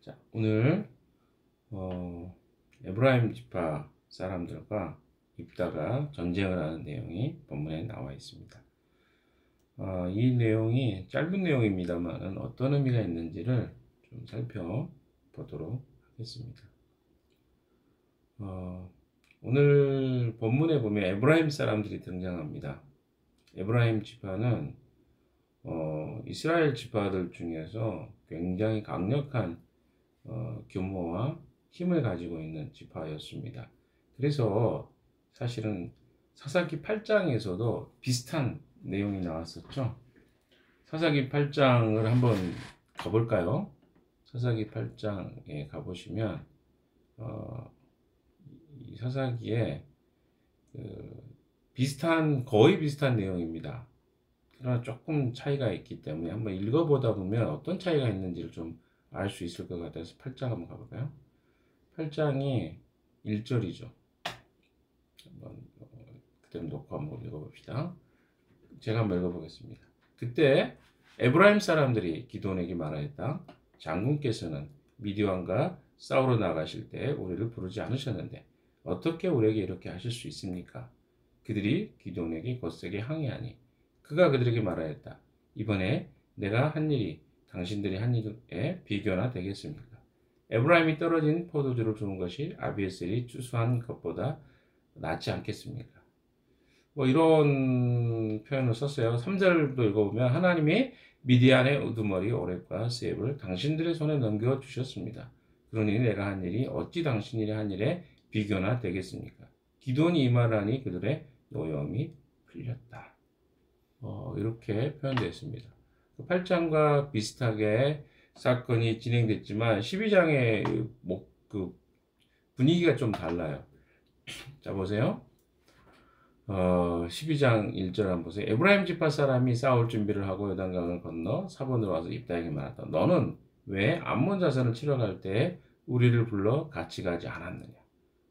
자, 오늘 에브라임 지파 사람들과 입다가 전쟁을 하는 내용이 본문에 나와 있습니다. 이 내용이 짧은 내용입니다만 어떤 의미가 있는지를 좀 살펴보도록 하겠습니다. 오늘 본문에 보면 에브라임 사람들이 등장합니다. 에브라임 지파는 이스라엘 지파들 중에서 굉장히 강력한 규모와 힘을 가지고 있는 지파였습니다. 그래서 사실은 사사기 8장에서도 비슷한 내용이 나왔었죠. 사사기 8장을 한번 가볼까요? 사사기 8장에 가보시면 이 사사기에 거의 비슷한 내용입니다. 그러나 조금 차이가 있기 때문에 한번 읽어보다 보면 어떤 차이가 있는지를 좀 알 수 있을 것 같아서 8장 한번 가볼까요? 8장이 1절이죠. 한번 그대로 놓고 한번 읽어봅시다. 제가 한번 읽어보겠습니다. 그때 에브라임 사람들이 기드온에게 말하였다. 장군께서는 미디안과 싸우러 나가실 때 우리를 부르지 않으셨는데 어떻게 우리에게 이렇게 하실 수 있습니까? 그들이 기드온에게 거세게 항의하니 그가 그들에게 말하였다. 이번에 내가 한 일이 당신들이 한 일에 비교나 되겠습니까? 에브라임이 떨어진 포도주를 주는 것이 아비에셀이 추수한 것보다 낫지 않겠습니까? 뭐 이런 표현을 썼어요. 3절도 읽어보면 하나님이 미디안의 우두머리 오렙과 세입을 당신들의 손에 넘겨주셨습니다. 그러니 내가 한 일이 어찌 당신들이 한 일에 비교나 되겠습니까? 기드온이 이 말을 하니 그들의 노여움이 풀렸다. 이렇게 표현되어 있습니다. 8장과 비슷하게 사건이 진행됐지만 12장의 분위기가 좀 달라요. 자, 보세요. 12장 1절 한번 보세요. 에브라임 지파 사람이 싸울 준비를 하고 요단강을 건너 사본으로 와서 입다에게 말했다. 너는 왜 암몬 자손을 치러 갈 때 우리를 불러 같이 가지 않았느냐?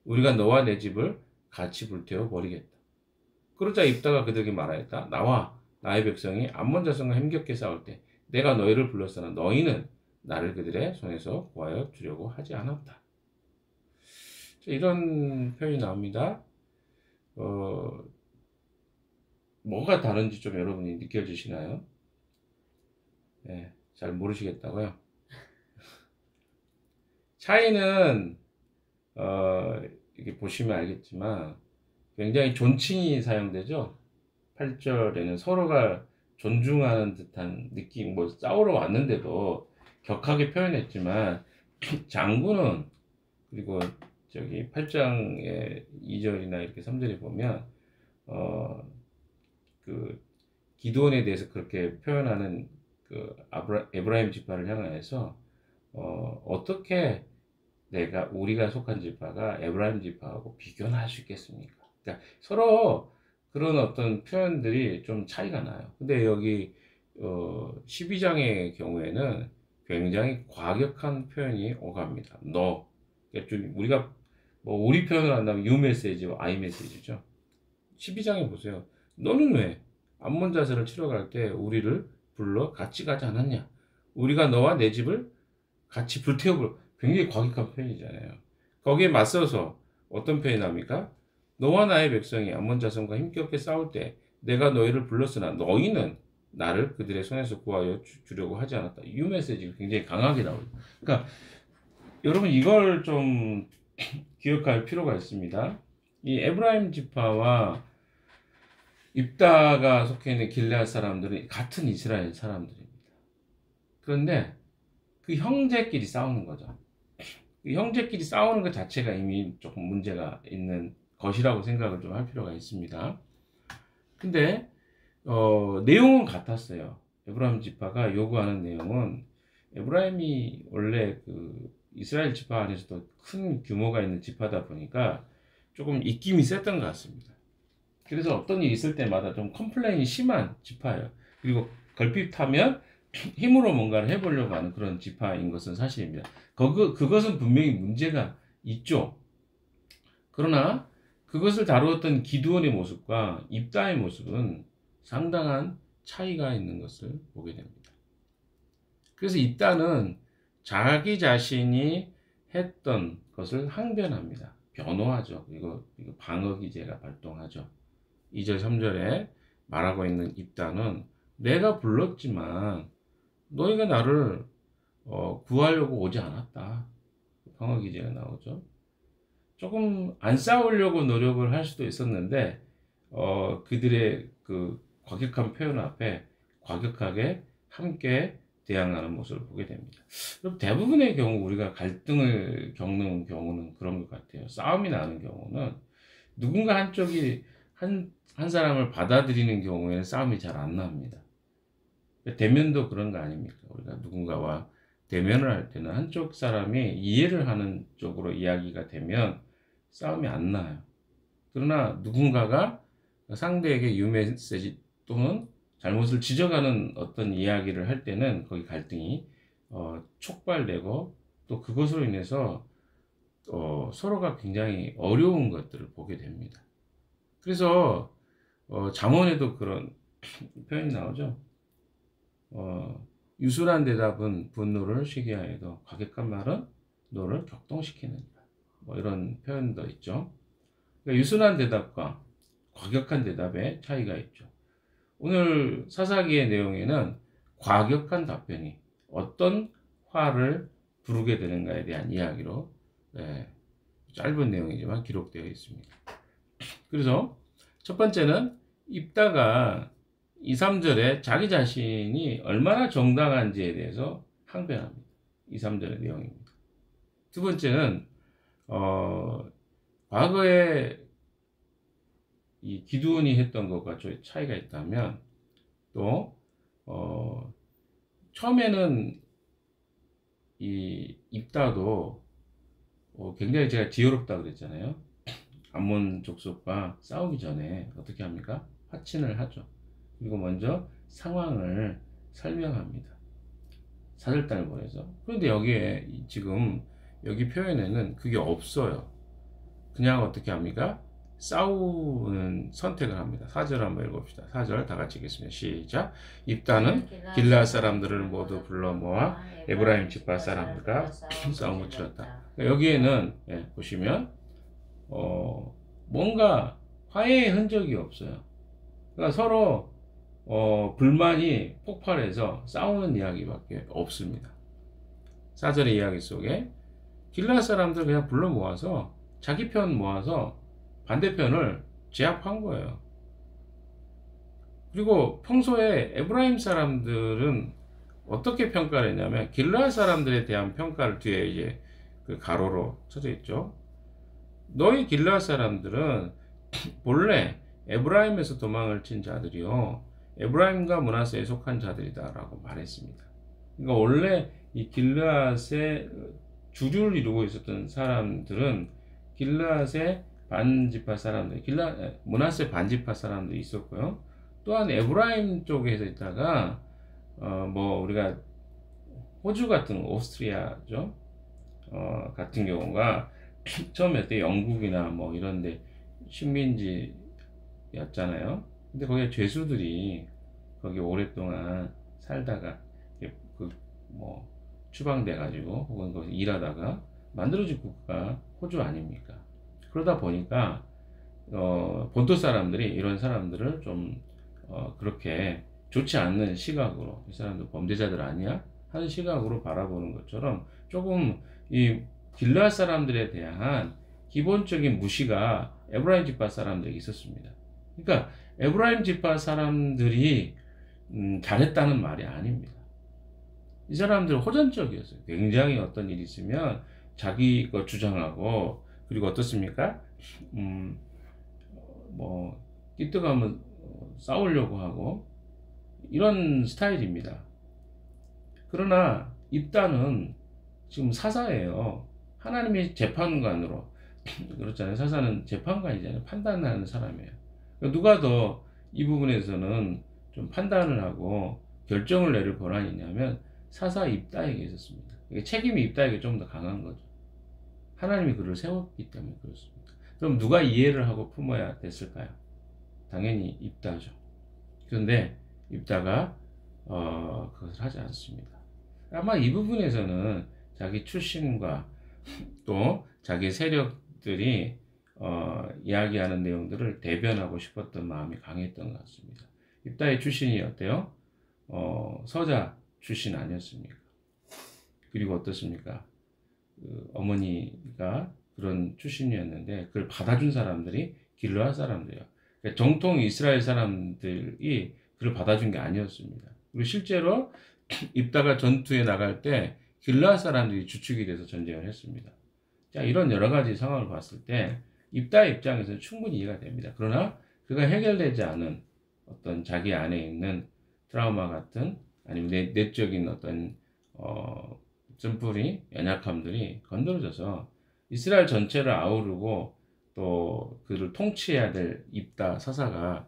우리가 너와 내 집을 같이 불태워 버리겠다. 그러자 입다가 그들에게 말하였다. 나와 나의 백성이 암몬 자손과 힘겹게 싸울 때 내가 너희를 불렀으나 너희는 나를 그들의 손에서 구하여 주려고 하지 않았다. 이런 표현이 나옵니다. 뭐가 다른지 좀 여러분이 느껴지시나요? 네, 잘 모르시겠다고요? 차이는 이렇게 보시면 알겠지만 굉장히 존칭이 사용되죠. 8절에는 서로가 존중하는 듯한 느낌, 뭐 싸우러 왔는데도 격하게 표현했지만 장군은 그리고 저기 8장의 2절이나 이렇게 3절에 보면 그 기드온에 대해서 그렇게 표현하는 그 에브라임 지파를 향해서 어떻게 우리가 속한 지파가 에브라임 지파하고 비교는 할 수 있겠습니까? 그러니까 서로 그런 어떤 표현들이 좀 차이가 나요. 근데 여기 12장의 경우에는 굉장히 과격한 표현이 오갑니다. 너, 그러니까 우리가 뭐 우리 표현을 한다면 you 메시지와 I 메시지죠. 12장에 보세요. 너는 왜 암몬 자세를 치러 갈 때 우리를 불러 같이 가지 않았냐? 우리가 너와 내 집을 같이 불태우고 굉장히 과격한 표현이잖아요. 거기에 맞서서 어떤 표현이 나옵니까? 너와 나의 백성이 암몬 자손과 힘겹게 싸울 때 내가 너희를 불렀으나 너희는 나를 그들의 손에서 구하여 주려고 하지 않았다. 이 메시지가 굉장히 강하게 나오죠. 그러니까 여러분 이걸 좀 기억할 필요가 있습니다. 이 에브라임 지파와 입다가 속해 있는 길르앗 사람들은 같은 이스라엘 사람들입니다. 그런데 그 형제끼리 싸우는 거죠. 그 형제끼리 싸우는 것 자체가 이미 조금 문제가 있는 것이라고 생각을 좀 할 필요가 있습니다. 근데 내용은 같았어요. 에브라임 지파가 요구하는 내용은 에브라임이 원래 그 이스라엘 지파 안에서도 큰 규모가 있는 지파다 보니까 조금 입김이 셌던 것 같습니다. 그래서 어떤 일이 있을 때마다 좀 컴플레인이 심한 지파예요. 그리고 걸핏하면 힘으로 뭔가를 해보려고 하는 그런 지파인 것은 사실입니다. 그것은 분명히 문제가 있죠. 그러나 그것을 다루었던 기드온의 모습과 입다의 모습은 상당한 차이가 있는 것을 보게 됩니다. 그래서 입다는 자기 자신이 했던 것을 항변합니다. 변호하죠. 이거 방어 기제가 발동하죠. 2절 3절에 말하고 있는 입다는 내가 불렀지만 너희가 나를 구하려고 오지 않았다. 방어 기제가 나오죠. 조금 안 싸우려고 노력을 할 수도 있었는데 그들의 그 과격한 표현 앞에 과격하게 함께 대항하는 모습을 보게 됩니다. 그럼 대부분의 경우 우리가 갈등을 겪는 경우는 그런 것 같아요. 싸움이 나는 경우는 누군가 한쪽이 한 사람을 받아들이는 경우에는 싸움이 잘 안 납니다. 대면도 그런 거 아닙니까? 우리가 누군가와 대면을 할 때는 한쪽 사람이 이해를 하는 쪽으로 이야기가 되면 싸움이 안 나요. 그러나 누군가가 상대에게 유메시지 또는 잘못을 지적하는 어떤 이야기를 할 때는 거기 갈등이 촉발되고 또 그것으로 인해서 서로가 굉장히 어려운 것들을 보게 됩니다. 그래서 잠언에도 그런 표현이 나오죠. 유순한 대답은 분노를 쉬게 하여도 과격한 말은 너를 격동시키느니라. 뭐 이런 표현도 있죠. 그러니까 유순한 대답과 과격한 대답의 차이가 있죠. 오늘 사사기의 내용에는 과격한 답변이 어떤 화를 부르게 되는가에 대한 이야기로 짧은 내용이지만 기록되어 있습니다. 그래서 첫 번째는 입다가 2, 3절에 자기 자신이 얼마나 정당한지에 대해서 항변합니다. 2, 3절의 내용입니다. 두 번째는 과거에 이 기드온이 했던 것과 좀 차이가 있다면 또 처음에는 이 입다도 굉장히 제가 지혜롭다 그랬잖아요. 암몬 족속과 싸우기 전에 어떻게 합니까? 화친을 하죠. 그리고 먼저 상황을 설명합니다. 사절단을 보내서. 그런데 여기에 지금 여기 표현에는 그게 없어요. 그냥 어떻게 합니까? 싸우는 선택을 합니다. 4절 한번 읽어봅시다. 4절 다 같이 읽겠습니다. 시작. 입다는 길르앗 사람들을 모두 불러 모아 에브라임 지파 사람들과 싸움을 치렀다. 여기에는 보시면 뭔가 화해의 흔적이 없어요. 그러니까 서로 불만이 폭발해서 싸우는 이야기밖에 없습니다. 4절의 이야기 속에 길르앗 사람들 그냥 불러 모아서 자기 편 모아서 반대편을 제압한 거예요. 그리고 평소에 에브라임 사람들은 어떻게 평가를 했냐면 길르앗 사람들에 대한 평가를 뒤에 이제 그 가로로 쳐져 있죠. 너희 길르앗 사람들은 본래 에브라임에서 도망을 친 자들이요 에브라임과 므낫세에 속한 자들이다라고 말했습니다. 그러니까 원래 이 길르앗의 주류를 이루고 있었던 사람들은 길르앗의 반지파 사람들, 므낫세 반지파 사람들이 있었고요. 또한 에브라임 쪽에서 있다가 뭐 우리가 호주 같은 오스트리아죠. 같은 경우가 처음에 때 영국이나 뭐 이런데 식민지였잖아요. 근데 거기에 죄수들이 거기 오랫동안 살다가 뭐 추방돼 가지고 혹은 거기서 일하다가 만들어진 국가가 호주 아닙니까? 그러다 보니까 본토 사람들이 이런 사람들을 좀 그렇게 좋지 않는 시각으로 이 사람들 범죄자들 아니야? 하는 시각으로 바라보는 것처럼 조금 이 길르앗 사람들에 대한 기본적인 무시가 에브라임 지파 사람들에게 있었습니다. 그러니까 에브라임 지파 사람들이 잘했다는 말이 아닙니다. 이 사람들은 호전적이었어요. 굉장히 어떤 일이 있으면 자기 거 주장하고 그리고 어떻습니까? 뭐 끼떡하면 싸우려고 하고 이런 스타일입니다. 그러나 입다는 지금 사사예요. 하나님의 재판관으로 그렇잖아요. 사사는 재판관이잖아요. 판단하는 사람이에요. 그러니까 누가 더 이 부분에서는 좀 판단을 하고 결정을 내릴 권한이 있냐면 사사 입다에게 있었습니다. 책임이 입다에게 좀 더 강한 거죠. 하나님이 그를 세웠기 때문에 그렇습니다. 그럼 누가 이해를 하고 품어야 됐을까요? 당연히 입다죠. 그런데 입다가 그것을 하지 않습니다. 아마 이 부분에서는 자기 출신과 또 자기 세력들이 이야기하는 내용들을 대변하고 싶었던 마음이 강했던 것 같습니다. 입다의 출신이 어때요? 서자 출신 아니었습니까? 그리고 어떻습니까? 어머니가 그런 출신이었는데 그걸 받아준 사람들이 길르앗 사람들이에요. 그러니까 정통 이스라엘 사람들이 그걸 받아준 게 아니었습니다. 그리고 실제로 입다가 전투에 나갈 때 길르앗 사람들이 주축이 돼서 전쟁을 했습니다. 자, 이런 여러 가지 상황을 봤을 때 입다의 입장에서는 충분히 이해가 됩니다. 그러나 그가 해결되지 않은 어떤 자기 안에 있는 트라우마 같은 아니면 내적인 어떤 쓴뿌리, 연약함들이 건드려져서 이스라엘 전체를 아우르고 또 그를 통치해야 될 입다 사사가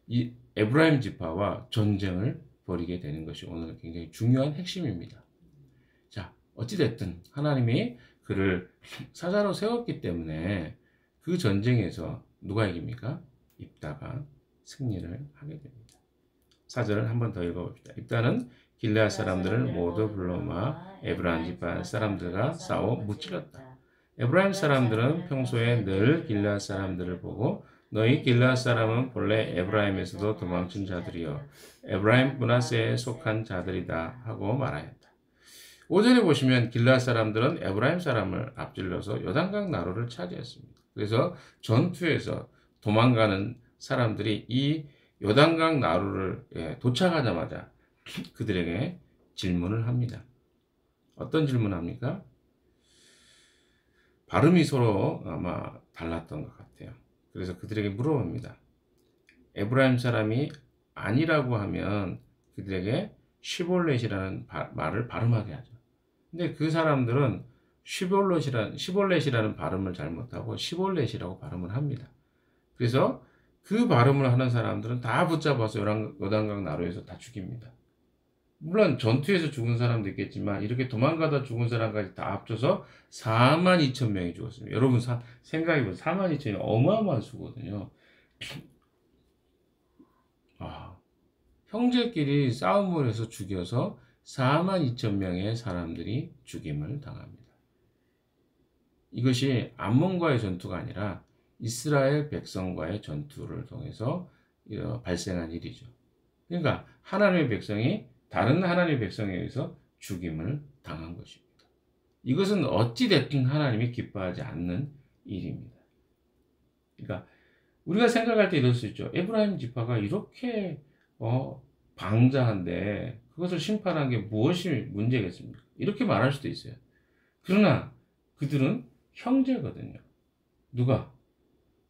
이 에브라임 지파와 전쟁을 벌이게 되는 것이 오늘 굉장히 중요한 핵심입니다. 자, 어찌됐든 하나님이 그를 사자로 세웠기 때문에 그 전쟁에서 누가 이깁니까? 입다가 승리를 하게 됩니다. 4절을 한 번 더 읽어봅시다. 입다는 길르앗 사람들을 모두 불러모아 에브라임 지파 사람들과 싸워 무찔렀다. 에브라임 사람들은 평소에 늘 길르앗 사람들을 보고 너희 길르앗 사람은 본래 에브라임에서도 도망친 자들이요 에브라임 므낫세에 속한 자들이다 하고 말하였다. 5절에 보시면 길르앗 사람들은 에브라임 사람을 앞질러서 요단강 나루를 차지했습니다. 그래서 전투에서 도망가는 사람들이 이 요단강 나루를 도착하자마자 그들에게 질문을 합니다. 어떤 질문을 합니까? 발음이 서로 아마 달랐던 것 같아요. 그래서 그들에게 물어봅니다. 에브라임 사람이 아니라고 하면 그들에게 시볼렛이라는 말을 발음하게 하죠. 근데 그 사람들은 시볼렛이라는 발음을 잘못하고 시볼렛이라고 발음을 합니다. 그래서 그 발음을 하는 사람들은 다 붙잡아서 요단강 나루에서 다 죽입니다. 물론 전투에서 죽은 사람도 있겠지만 이렇게 도망가다 죽은 사람까지 다 합쳐서 42,000명이 죽었습니다. 여러분 생각해보세요. 42,000명이 어마어마한 수거든요. 형제끼리 싸움을 해서 죽여서 42,000명의 사람들이 죽임을 당합니다. 이것이 암몬과의 전투가 아니라 이스라엘 백성과의 전투를 통해서 발생한 일이죠. 그러니까 하나님의 백성이 다른 하나님의 백성에 의해서 죽임을 당한 것입니다. 이것은 어찌됐든 하나님이 기뻐하지 않는 일입니다. 그러니까 우리가 생각할 때 이럴 수 있죠. 에브라임 지파가 이렇게 방자한데 그것을 심판한 게 무엇이 문제겠습니까? 이렇게 말할 수도 있어요. 그러나 그들은 형제거든요. 누가?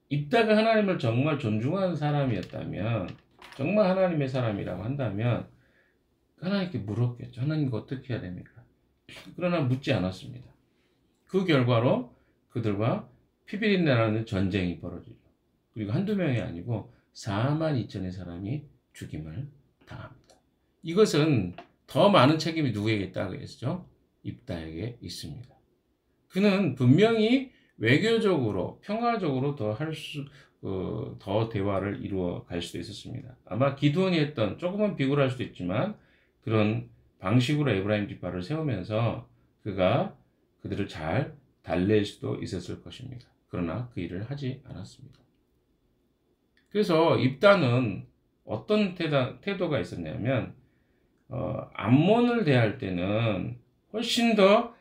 입다가 하나님을 정말 존중하는 사람이었다면, 정말 하나님의 사람이라고 한다면 하나님께 물었겠죠. 하나님 이거 어떻게 해야 됩니까? 그러나 묻지 않았습니다. 그 결과로 그들과 피비린내라는 전쟁이 벌어지죠. 그리고 한두 명이 아니고 42,000의 사람이 죽임을 당합니다. 이것은 더 많은 책임이 누구에게 있다고 했죠? 입다에게 있습니다. 그는 분명히 외교적으로 평화적으로 더 대화를 이루어 갈 수도 있었습니다. 아마 기드온이 했던 조금은 비굴할 수도 있지만 그런 방식으로 에브라임 지파를 세우면서 그가 그들을 잘 달랠 수도 있었을 것입니다. 그러나 그 일을 하지 않았습니다. 그래서 입다는 어떤 태도가 있었냐면 암몬을 대할 때는 훨씬 더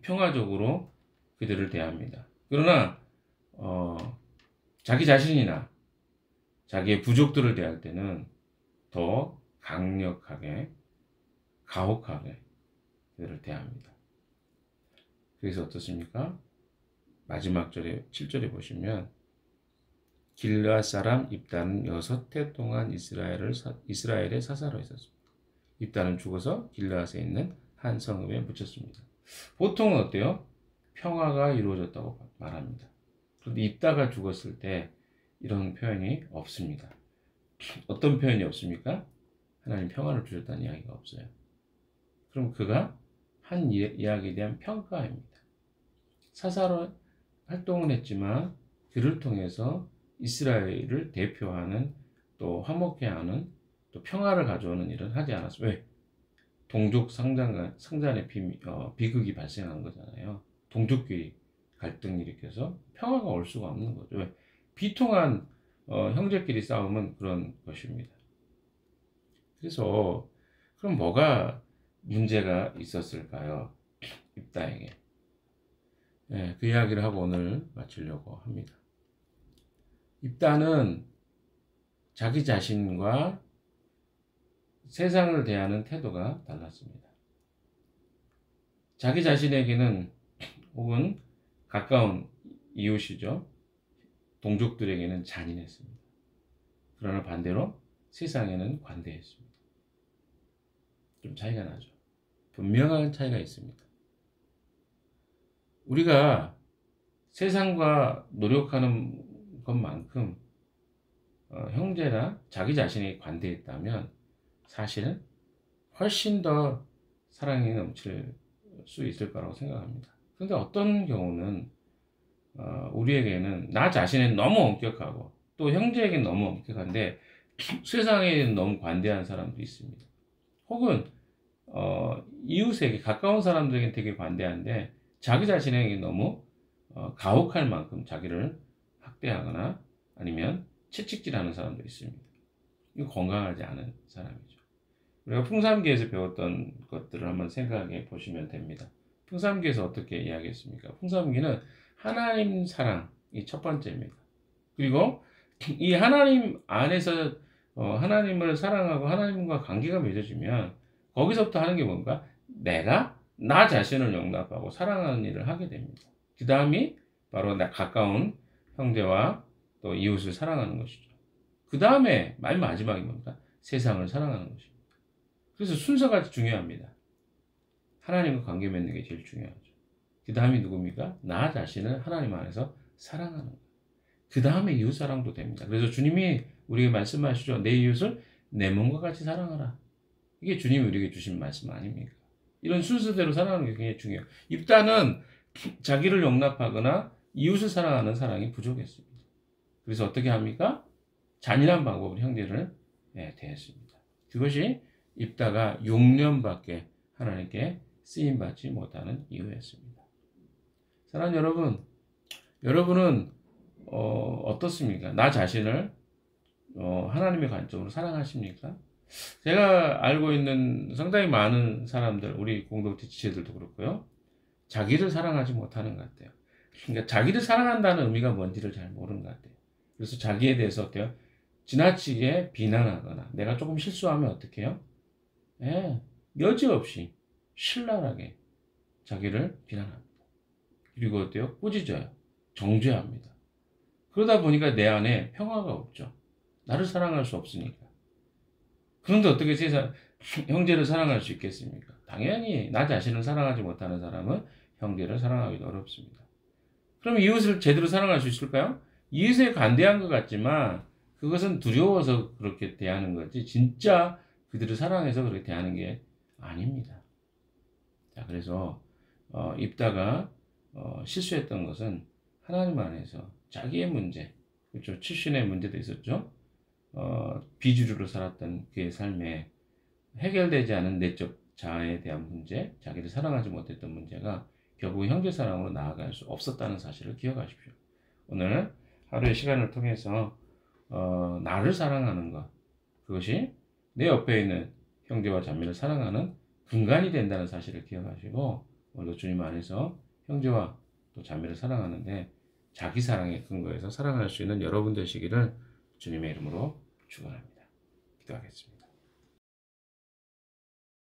평화적으로 그들을 대합니다. 그러나 자기 자신이나 자기의 부족들을 대할 때는 더 강력하게 가혹하게 그들을 대합니다. 그래서 어떻습니까? 마지막 절에 7절에 보시면 길르앗 사람 입다는 6해 동안 이스라엘의 사사로 있었습니다. 입다는 죽어서 길르앗에 있는 한 성읍에 묻혔습니다. 보통은 어때요? 평화가 이루어졌다고 말합니다. 그런데 입다가 죽었을 때 이런 표현이 없습니다. 어떤 표현이 없습니까? 하나님 평화를 주셨다는 이야기가 없어요. 그럼 그가 한 이야기에 대한 평가입니다. 사사로 활동을 했지만 그를 통해서 이스라엘을 대표하는 또 화목해 하는 또 평화를 가져오는 일은 하지 않았어요. 왜? 동족 상잔의 비극이 발생한 거잖아요. 동족끼리 갈등 일으켜서 평화가 올 수가 없는 거죠. 왜? 비통한 형제끼리 싸우면 그런 것입니다. 그래서 그럼 뭐가 문제가 있었을까요? 입다에게. 네, 그 이야기를 하고 오늘 마치려고 합니다. 입다는 자기 자신과 세상을 대하는 태도가 달랐습니다. 자기 자신에게는 혹은 가까운 이웃이죠. 동족들에게는 잔인했습니다. 그러나 반대로 세상에는 관대했습니다. 좀 차이가 나죠. 분명한 차이가 있습니다. 우리가 세상과 노력하는 것만큼 형제나 자기 자신에게 관대했다면 사실은 훨씬 더 사랑이 넘칠 수 있을 거라고 생각합니다. 그런데 어떤 경우는 우리에게는 나 자신은 너무 엄격하고 또 형제에게는 너무 엄격한데 세상에는 너무 관대한 사람도 있습니다. 혹은 이웃에게 가까운 사람들에게 되게 관대한데 자기 자신에게 너무 가혹할 만큼 자기를 학대하거나 아니면 채찍질하는 사람도 있습니다. 이거 건강하지 않은 사람이죠. 우리가 풍삼기에서 배웠던 것들을 한번 생각해 보시면 됩니다. 풍삼기에서 어떻게 이야기했습니까? 풍삼기는 하나님 사랑이 첫 번째입니다. 그리고 이 하나님 안에서 하나님을 사랑하고 하나님과 관계가 맺어지면 거기서부터 하는 게 뭔가? 내가 나 자신을 용납하고 사랑하는 일을 하게 됩니다. 그 다음이 바로 나 가까운 형제와 또 이웃을 사랑하는 것이죠. 그 다음에 맨 마지막이 뭔가? 세상을 사랑하는 것입니다. 그래서 순서가 중요합니다. 하나님과 관계 맺는 게 제일 중요하죠. 그 다음이 누굽니까? 나 자신을 하나님 안에서 사랑하는 것. 그 다음에 이웃 사랑도 됩니다. 그래서 주님이 우리에게 말씀하시죠. 내 이웃을 내 몸과 같이 사랑하라. 이게 주님이 우리에게 주신 말씀 아닙니까? 이런 순서대로 사랑하는 게 굉장히 중요해요. 입다는 자기를 용납하거나 이웃을 사랑하는 사랑이 부족했습니다. 그래서 어떻게 합니까? 잔인한 방법으로 형제를 대했습니다. 그것이 입다가 6년밖에 하나님께 쓰임받지 못하는 이유였습니다. 사랑하는 여러분, 여러분은 어떻습니까? 나 자신을 하나님의 관점으로 사랑하십니까? 제가 알고 있는 상당히 많은 사람들, 우리 공동체 지체들도 그렇고요. 자기를 사랑하지 못하는 것 같아요. 그러니까 자기를 사랑한다는 의미가 뭔지를 잘 모르는 것 같아요. 그래서 자기에 대해서 어때요? 지나치게 비난하거나 내가 조금 실수하면 어떻게 해요? 여지없이 신랄하게 자기를 비난합니다. 그리고 어때요? 꾸짖어요. 정죄합니다. 그러다 보니까 내 안에 평화가 없죠. 나를 사랑할 수 없으니까. 그런데 어떻게 형제를 사랑할 수 있겠습니까? 당연히 나 자신을 사랑하지 못하는 사람은 형제를 사랑하기도 어렵습니다. 그럼 이웃을 제대로 사랑할 수 있을까요? 이웃에 관대한 것 같지만 그것은 두려워서 그렇게 대하는 거지 진짜 그들을 사랑해서 그렇게 대하는 게 아닙니다. 자, 그래서 입다가 실수했던 것은 하나님 안에서 자기의 문제, 그렇죠? 출신의 문제도 있었죠. 비주류로 살았던 그의 삶에 해결되지 않은 내적 자아에 대한 문제, 자기를 사랑하지 못했던 문제가 결국 형제 사랑으로 나아갈 수 없었다는 사실을 기억하십시오. 오늘 하루의 시간을 통해서 나를 사랑하는 것, 그것이 내 옆에 있는 형제와 자매를 사랑하는 근간이 된다는 사실을 기억하시고 오늘도 주님 안에서 형제와 또 자매를 사랑하는데 자기 사랑의 근거에서 사랑할 수 있는 여러분 되시기를 주님의 이름으로 축원합니다. 기도하겠습니다.